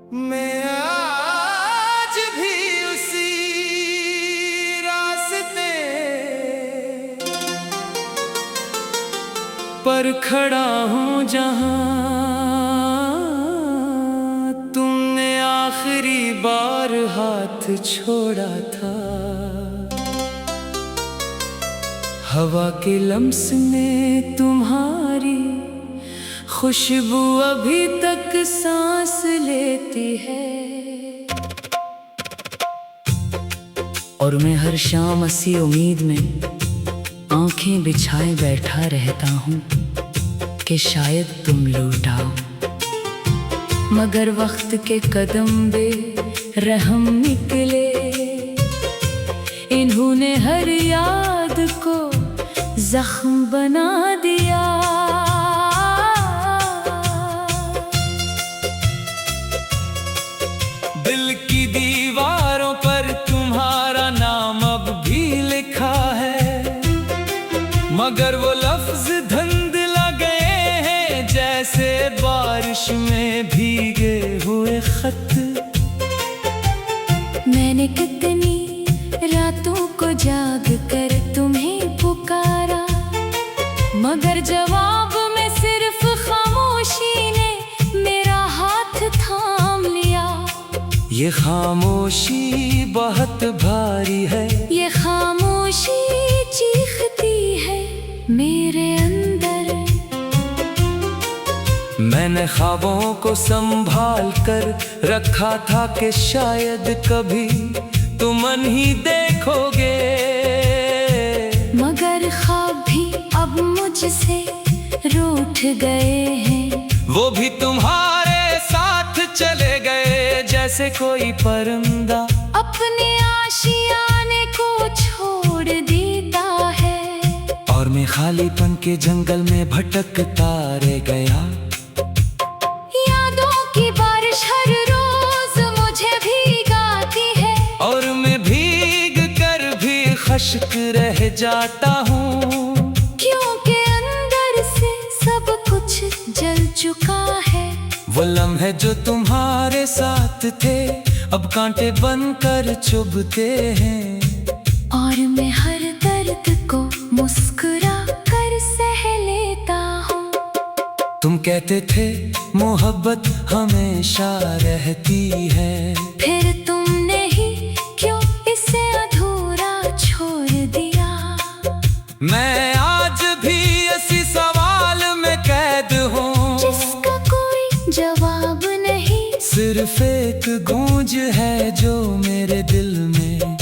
मैं आज भी उसी रास्ते पर खड़ा हूँ जहाँ तुमने आखिरी बार हाथ छोड़ा था। हवा के लम्स में तुम्हारी खुशबू अभी तक सांस लेती है, और मैं हर शाम इसी उम्मीद में आंखें बिछाए बैठा रहता हूँ कि शायद तुम लौट आओ। मगर वक्त के कदम बेरहम निकले, इन्होंने हर याद को जख्म बना दिया। दिल की दीवारों पर तुम्हारा नाम अब भी लिखा है, मगर वो लफ्ज धुंधला गए हैं जैसे बारिश में भीगे हुए खत। मैंने कितनी रातों को जाग कर तुम्हें पुकारा, मगर जवाब में सिर्फ खामोशी ने मेरा हाथ थाम लिया। ये खामोशी बहुत भारी है, ये खामोशी चीखती है मेरे अंदर। मैंने ख्वाबों को संभाल कर रखा था कि शायद कभी तुम नहीं देखोगे, मगर ख्वाब भी अब मुझसे रूठ गए हैं। वो भी तुम्हारे साथ चले गए जैसे कोई परिंदा अपने आशियाने को छोड़ देता है, और मैं खालीपन के जंगल में भटकता रह गया। यादों की बारिश हर रोज मुझे भीगाती है, और मैं भीग कर भी खश्क रह जाता हूँ, क्योंकि अंदर से सब कुछ जल चुका है। वो लम्हे जो तुम्हारे साथ थे अब कांटे बनकर चुभते हैं, और मैं हर दर्द को मुस्कुरा कर सह लेता हूँ। तुम कहते थे मोहब्बत हमेशा रहती है, फिर तुमने ही क्यों इसे अधूरा छोड़ दिया। मैं आज भी इसी सवाल में कैद हूँ जिसका कोई जवाब नहीं, सिर्फ एक गूंज है जो मेरे दिल में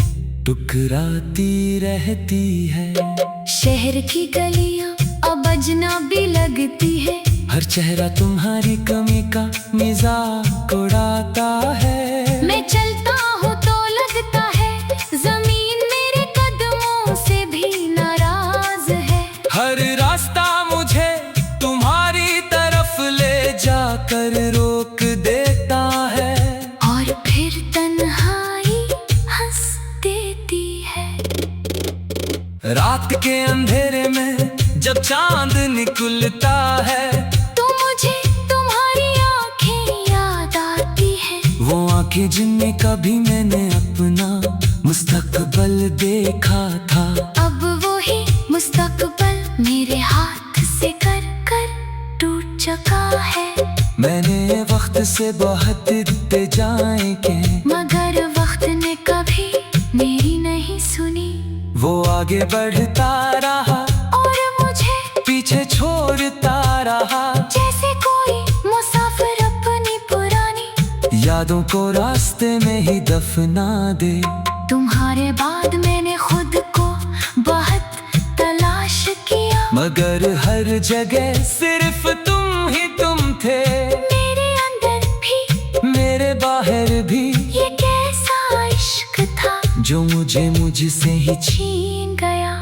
टुकराती रहती है। शहर की गलियां अब अजनबी लगती है, हर चेहरा तुम्हारी कमी का मजाक उड़ाता है। मैं चलता हूँ तो लगता है जमीन मेरे कदमों से भी नाराज है। हर रास्ता मुझे तुम्हारी तरफ ले जाकर रोक देता है, और फिर तन्हाई हंस देती है। रात के अंधेरे में जब चांद निकलता है तो मुझे तुम्हारी आंखें याद आती है। वो आंखें जिनमें कभी मैंने अपना मुस्तकबल देखा था, अब वो ही मुस्तकबल मेरे हाथ से कर कर टूट चुका है। मैंने वक्त से बहुत इल्तिजाएं की, मगर वक्त ने कभी मेरी नहीं सुनी। वो आगे बढ़ता रहा और मुझे पीछे छोड़ता रहा, जैसे कोई मुसाफिर अपनी पुरानी यादों को रास्ते में ही दफना दे। तुम्हारे बाद मैंने खुद को बहुत तलाश किया, मगर हर जगह सिर्फ तुम ही तुम थे। मेरे अंदर भी मेरे बाहर भी ये कैसा इश्क था जो मुझे मुझसे ही छीन गया।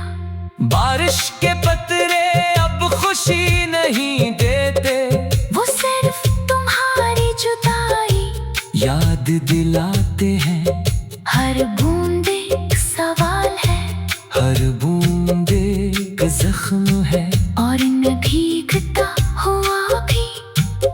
बारिश के पतरे अब खुशी नहीं देते, वो सिर्फ तुम्हारी जुदाई याद दिलाते हैं। हर बूंद एक सवाल है, हर बूंद एक जख्म है, और न भीगता हुआ भी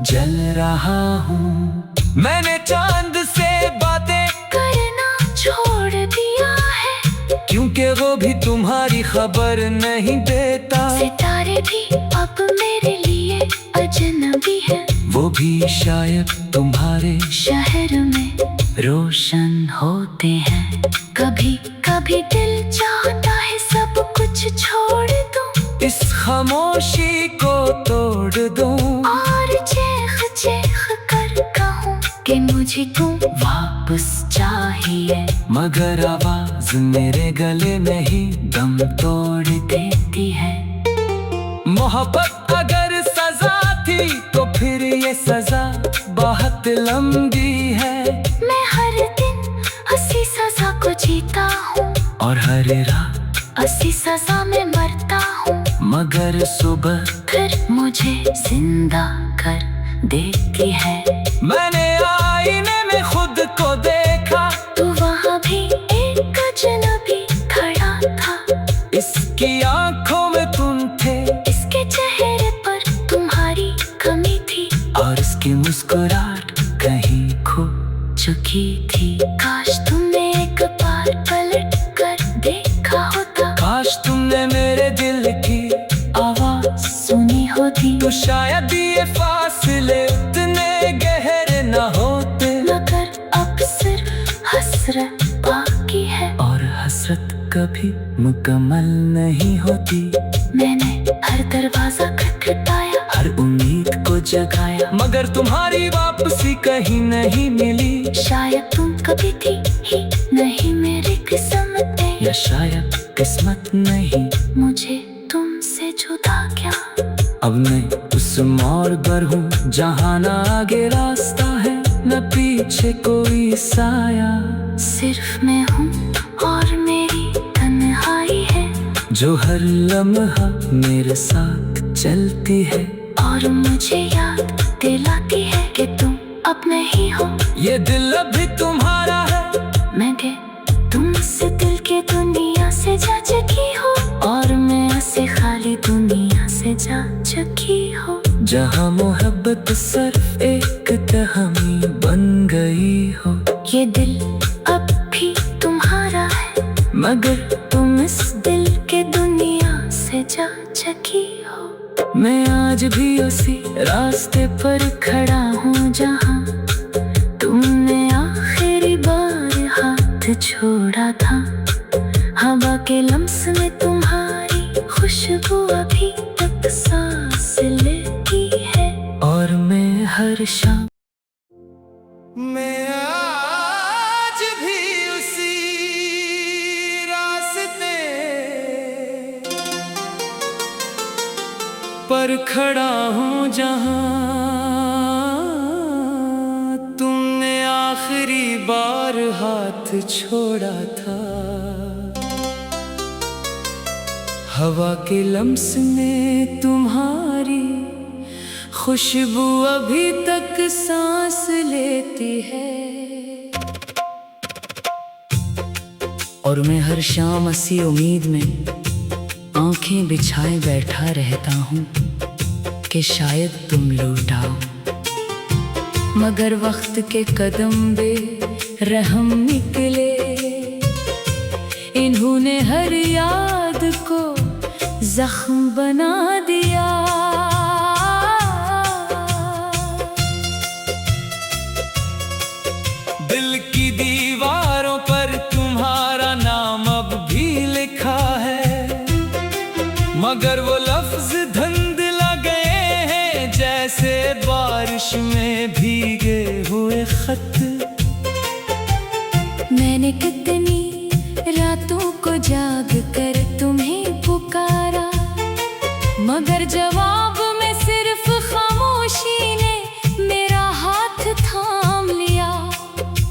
जल रहा हूँ मैंने चांद से बातें करना छोड़ दिया है, क्योंकि वो भी तुम्हारी खबर नहीं देता। सितारे भी अब मेरे लिए अजनबी है, वो भी शायद तुम्हारे शहर में रोशन होते हैं। कभी कभी दिल चाहता है सब कुछ छोड़ दूं, इस खामोशी को तोड़ दूं, और चेख चेख कर कहूं कि मुझे तुम वापस चाहिए। मगर आवाज मेरे गले में ही दम तोड़ देती है। मोहब्बत अगर सजा थी तो फिर ये सजा बहुत लंबी है। मैं हर दिन हंसी सजा को जीता हूँ, और हर रात हंसी सजा में मरता हूँ, मगर सुबह फिर मुझे जिंदा कर देती है। मैंने आईने में खुद को देखा, तो वहाँ भी एक अजनबी खड़ा था। इसकी आंखों में तुम थे, इसके चेहरे पर तुम्हारी कमी थी, और इसकी मुस्कुराहट कहीं खो चुकी थी। काश तुमने एक बार पलट कर देखा होता, काश तुमने मेरे दिल की आवाज सुनी होती, तो शायद ये फासले उतने गहरे न होते। मगर अब सिर्फ हसरत बाकी है, और हसरत कभी मुकम्मल नहीं होती। मैंने हर दरवाजा खटखटाया, हर उम्मीद को जगाया, मगर तुम्हारी वापसी कहीं नहीं मिली। शायद तुम कभी थी ही नहीं मेरी किस्मत में, या शायद किस्मत नहीं मुझे तुमसे जुदा क्या। अब मैं उस मोड़ पर हूँ जहाँ न आगे रास्ता है न पीछे कोई साया। सिर्फ मैं हूँ और मेरी तन्हाई है, जो हर लम्हा मेरे साथ चलती है, और मुझे याद दिलाती है कि तुम अब नहीं हो। ये दिल अभी तुम्हारा है, मैंने तुमसे दिल के दुनिया से जा चुकी हो, और मैं ऐसे खाली दुनिया से जा चुकी हो, जहाँ मोहब्बत सिर्फ एक कहानी बन गई हो। ये दिल अब भी तुम्हारा है, मगर तुम इस दिल के दुनिया से जा चुकी हो। मैं आज भी उसी रास्ते पर खड़ा हूँ जहाँ तुमने आखिरी बार हाथ छोड़ा था। हवा के लम्स में तुम्हारी खुशबू अभी तक सांस लेती है, और मैं हर शाम मैं आज भी उसी रास्ते पर खड़ा हूँ जहाँ तुमने आखिरी बार हाथ छोड़ा था। हवा के लम्स में तुम्हारी खुशबू अभी तक सांस लेती है, और मैं हर शाम इसी उम्मीद में आंखें बिछाए बैठा रहता हूँ कि शायद तुम लौट आओ। मगर वक्त के कदम बेरहम निकले, इन्होंने हर याद को जख्म बना दिया। दिल की दीवारों पर तुम्हारा नाम अब भी लिखा है, मगर वो लफ्ज धुंधला गए हैं जैसे बारिश में भीगे हुए खत। मैंने कितनी रातों को जाग कर तुम्हें पुकारा, मगर जवाब में सिर्फ खामोशी ने मेरा हाथ थाम लिया।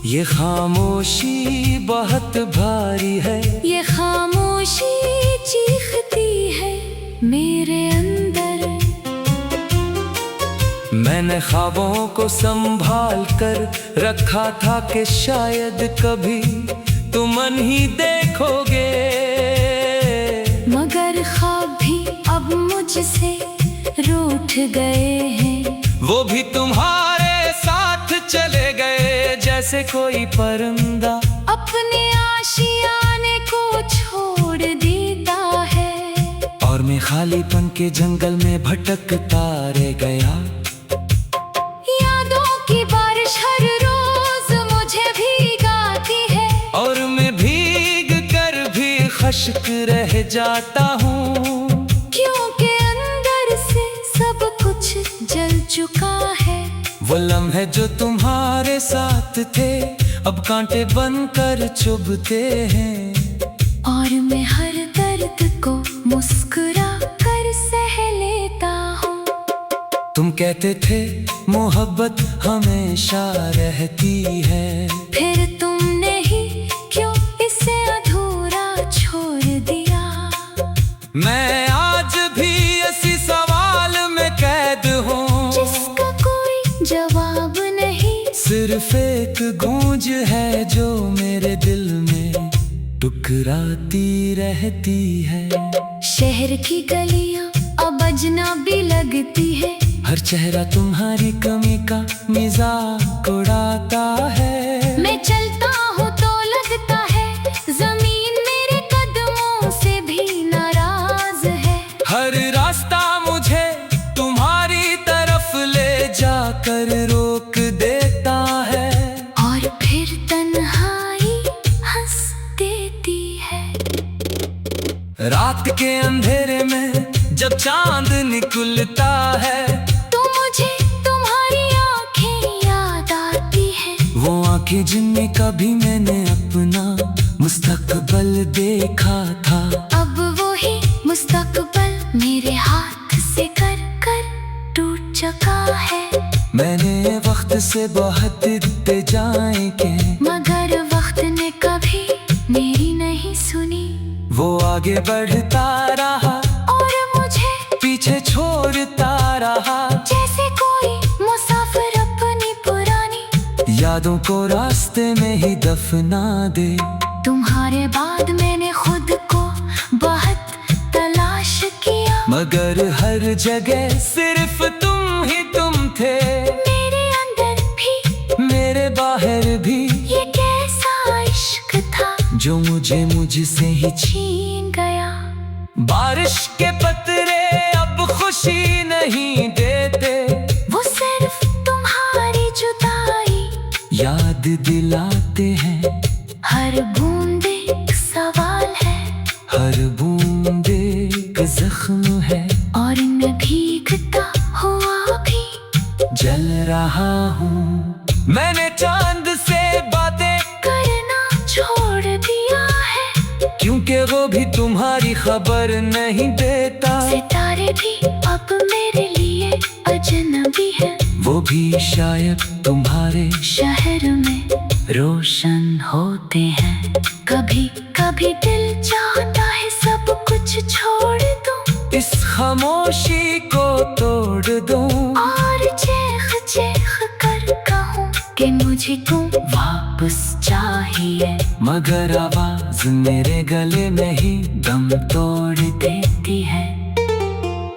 ये खामोशी बहुत भारी है, ये खामोशी चीखती है मेरे अंदर। मैंने ख्वाबों को संभाल कर रखा था कि शायद कभी तुम नहीं देखोगे, मगर ख्वाब भी अब मुझसे रूठ गए हैं। वो भी तुम्हारे साथ चले गए। जैसे कोई परिंदा अपने आशियाने को छोड़ देता है। और मैं खालीपन के जंगल में भटकता रह गया। यादों की बारिश हर रोज मुझे भीगाती है, और मैं भीग कर भी खश्क रह जाता हूँ, क्योंकि अंदर से सब कुछ जल चुका है। वो लम्हे जो तुम्हारे साथ थे अब कांटे बनकर चुभते हैं। और मैं हर दर्द को मुस्कुरा कर सह लेता हूँ। तुम कहते थे मोहब्बत हमेशा रहती है, फिर तुमने ही क्यों इसे अधूरा छोड़ दिया। मैं आज भी इसी सवाल में कैद हूँ, जिसका कोई जवाब नहीं। सिर्फ एक गूंज है जो मेरे दिल में टुकराती रहती है। शहर की गलियां अब अजनबी लगती है, हर चेहरा तुम्हारी कमी का मजाक उड़ाता है। मैं चलता हूँ तो लगता है जमीन मेरे कदमों से भी नाराज है। हर रास्ता मुझे तुम्हारी तरफ ले जाकर रोक देता है, और फिर तन्हाई हंस देती है। रात के अंधेरे में जब चांद निकलता है, तो मुझे तुम्हारी आंखें याद आती है। वो आंखें जिनमें कभी मैंने अपना मुस्तकबल देखा था। अब वो ही मुस्तकबल मेरे हाथ से कर कर टूट चुका है। मैंने वक्त से बहुत इल्तिजाएं की, मगर वक्त ने कभी मेरी नहीं सुनी। वो आगे बढ़ता रहा और मुझे पीछे छोड़ता रहा, जैसे कोई मुसाफिर अपनी पुरानी यादों को रास्ते में ही दफना दे। तुम्हारे बाद मैंने खुद को बहुत तलाश किया, मगर हर जगह सिर्फ तुम ही तुम थे। मेरे अंदर भी मेरे बाहर भी ये कैसा इश्क था जो मुझसे ही छीन गया। बारिश के पतरे अब खुशी नहीं देते, वो सिर्फ तुम्हारी जुदाई याद दिलाते हैं। हर बूंद एक सवाल है, हर बूंद एक जख्म है, और मैं भीगता हुआ भी जल रहा हूँ। मैंने चांद से बातें करना छोड़ दिया है, क्योंकि वो भी तुम्हारी खबर नहीं देता। सितारे भी अब मेरे लिए अजनबी है, वो भी शायद तुम्हारे शहर में रोशन होते हैं। कभी कभी दिल चाहता है सब कुछ छोड़ दूं, इस खामोशी को तोड़ दूं, और चेख चेख कर कहूं कि मुझे तुम वापस चाहिए। मगर आवाज मेरे गले में ही दम तोड़ देती है।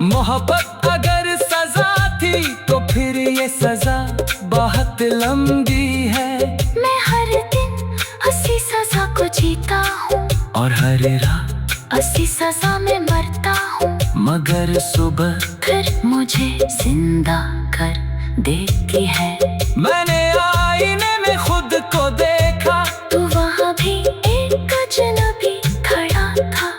मोहब्बत अगर सजा थी तो फिर ये सजा बहुत लंबी है। मैं हर दिन हंसी सजा को जीता हूँ, और हर रात हंसी सजा में मरता हूँ, मगर सुबह फिर मुझे जिंदा कर देती है। मैंने आईने में खुद को देखा, तो वहाँ भी एक अजनबी खड़ा था।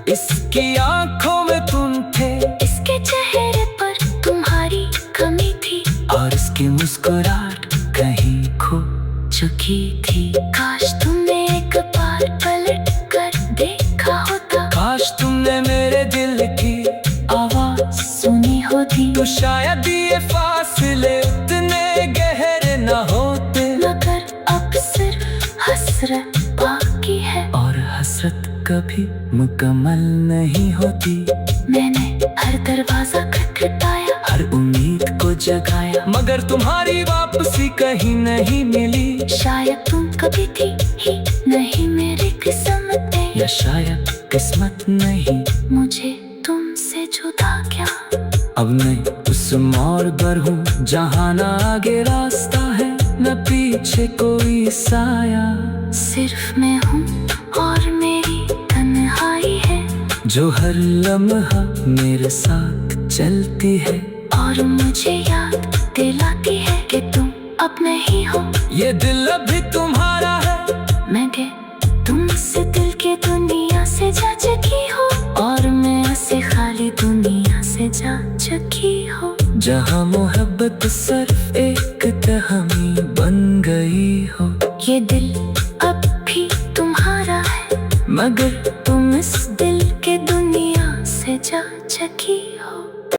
इसकी आंखों में तुम थे, इसके चेहरे पर तुम्हारी कमी थी, और इसकी मुस्कुराहट कहीं खो चुकी थी। काश तुमने एक बार पलट कर देखा होता, काश तुमने मेरे दिल की आवाज सुनी होती, तो शायद ये फासले उतने गहरे न होते। मगर अब सिर्फ हसरत बाकी है, और हसरत कभी मुकम्मल नहीं होती। मैंने हर दरवाजा खटखटाया, हर उम्मीद को जगाया, मगर तुम्हारी वापसी कहीं नहीं मिली। शायद तुम कभी थी ही नहीं मेरी किस्मत में, या शायद किस्मत नहीं मुझे तुमसे जुदा क्या। अब मैं उस मोड़ पर हूँ जहाँ ना आगे रास्ता है न पीछे। पीछे कोई साया, सिर्फ मैं हूँ और मेरी तन्हाई है, जो हर लम्हा मेरे साथ चलती है और मुझे याद दिलाती है कि तुम अब नहीं हो। ये दिल अभी तुम्हारा है, मैं के तुमसे दिल के दुनिया से जा चुकी हो, और मैं ऐसे खाली दुनिया से जा चुकी हो, जहाँ मोहब्बत सिर्फ